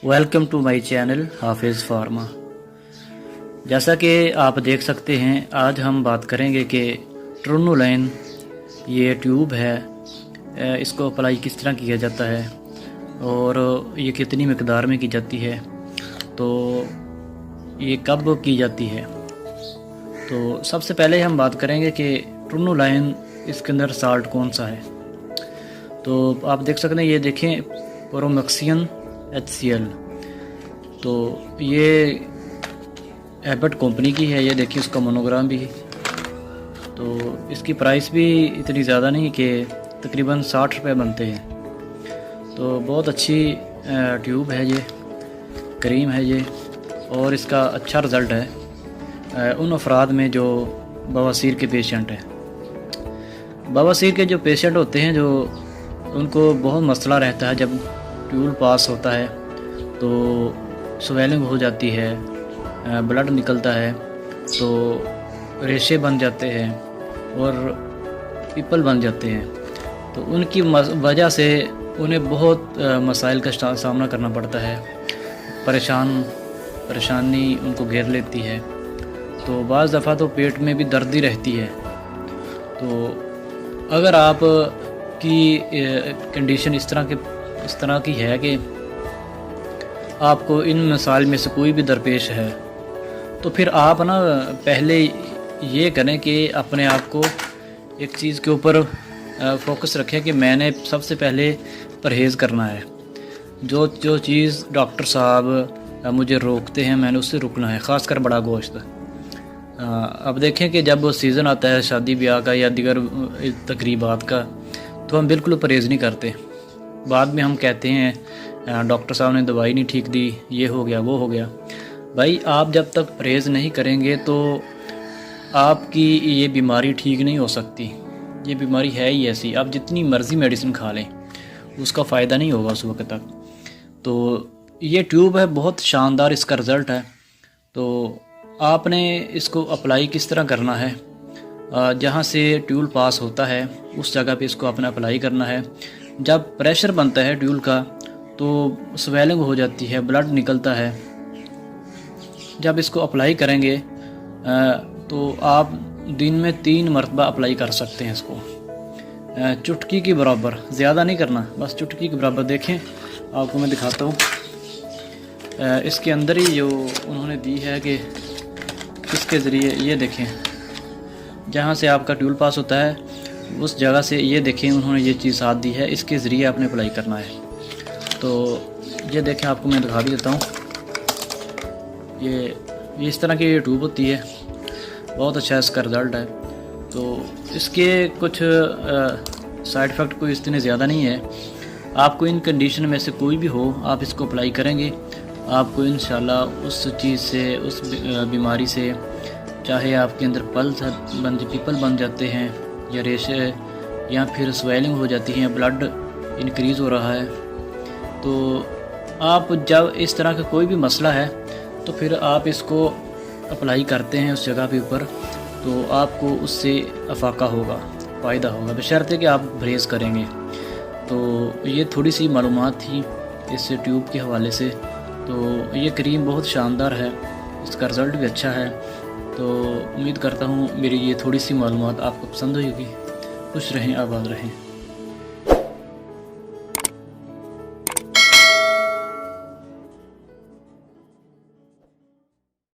Welcome to my channel हाफिज़ pharma. जैसा कि आप देख सकते हैं, आज हम बात करेंगे कि ट्रोनोलाइन ये ट्यूब है, इसको अप्लाई किस तरह किया जाता है और ये कितनी मिकदार में की जाती है, तो ये कब की जाती है। तो सबसे पहले हम बात करेंगे कि ट्रोनोलाइन इसके अंदर साल्ट कौन सा है। तो आप देख सकते हैं, ये देखें प्रोमैक्सिन HCl, तो ये एबट कंपनी की है। ये देखिए उसका मोनोग्राम भी, तो इसकी प्राइस भी इतनी ज़्यादा नहीं कि तकरीबन 60 रुपये बनते हैं। तो बहुत अच्छी ट्यूब है, ये क्रीम है ये, और इसका अच्छा रिज़ल्ट है उन अफराद में जो बवासीर के पेशेंट हैं। बवासीर के जो पेशेंट होते हैं, जो उनको बहुत मसला रहता है, जब ट्यूब पास होता है तो स्वेलिंग हो जाती है, ब्लड निकलता है, तो रेशे बन जाते हैं और पिपल बन जाते हैं। तो उनकी वजह से उन्हें बहुत मसाइल का सामना करना पड़ता है, परेशानी उनको घेर लेती है। तो बाज़ दफ़ा तो पेट में भी दर्द ही रहती है। तो अगर आप की कंडीशन इस तरह की है कि आपको इन मसाइल में से कोई भी दरपेश है, तो फिर आप ना पहले ये करें कि अपने आप को एक चीज़ के ऊपर फोकस रखें कि मैंने सबसे पहले परहेज़ करना है। जो चीज़ डॉक्टर साहब मुझे रोकते हैं, मैंने उससे रुकना है, ख़ासकर बड़ा गोश्त। अब देखें कि जब वो सीज़न आता है शादी ब्याह का या दीगर तकरीबात का, तो हम बिल्कुल परहेज़ नहीं करते। बाद में हम कहते हैं डॉक्टर साहब ने दवाई नहीं ठीक दी, ये हो गया वो हो गया। भाई, आप जब तक परहेज़ नहीं करेंगे तो आपकी ये बीमारी ठीक नहीं हो सकती। ये बीमारी है ही ऐसी, आप जितनी मर्ज़ी मेडिसिन खा लें उसका फ़ायदा नहीं होगा उस वक्त तक। तो ये ट्यूब है, बहुत शानदार इसका रिज़ल्ट है। तो आपने इसको अप्लाई किस तरह करना है, जहाँ से ट्यूब पास होता है उस जगह पे इसको आपने अप्लाई करना है। जब प्रेशर बनता है ट्यूब का तो स्वेलिंग हो जाती है, ब्लड निकलता है। जब इसको अप्लाई करेंगे तो आप दिन में 3 मरतबा अप्लाई कर सकते हैं इसको, चुटकी के बराबर, ज़्यादा नहीं करना, बस चुटकी के बराबर। देखें, आपको मैं दिखाता हूँ, इसके अंदर ही जो उन्होंने दी है कि इसके ज़रिए, ये देखें जहाँ से आपका ट्यूब पास होता है उस जगह से, ये देखें उन्होंने ये चीज़ साथ दी है, इसके ज़रिए आपने अप्लाई करना है। तो ये देखें, आपको मैं दिखा भी देता हूँ, ये इस तरह की ट्यूब होती है, बहुत अच्छा इसका रिज़ल्ट है। तो इसके कुछ साइड इफ़ेक्ट कोई इतने ज़्यादा नहीं है। आपको इन कंडीशन में से कोई भी हो, आप इसको अप्लाई करेंगे, आपको इंशाल्लाह उस चीज़ से, उस बीमारी से, चाहे आपके अंदर पिपल बन जाते हैं या रेशे या फिर स्वेलिंग हो जाती है, ब्लड इंक्रीज़ हो रहा है, तो आप जब इस तरह का कोई भी मसला है तो फिर आप इसको अप्लाई करते हैं उस जगह के ऊपर, तो आपको उससे अफाका होगा, फ़ायदा होगा, बशर्ते कि आप परहेज़ करेंगे। तो ये थोड़ी सी मालूमात थी इस ट्यूब के हवाले से। तो ये क्रीम बहुत शानदार है, इसका रिज़ल्ट भी अच्छा है। तो उम्मीद करता हूँ मेरी ये थोड़ी सी मालूमात आपको पसंद होगी। खुश रहें, आबाद रहें।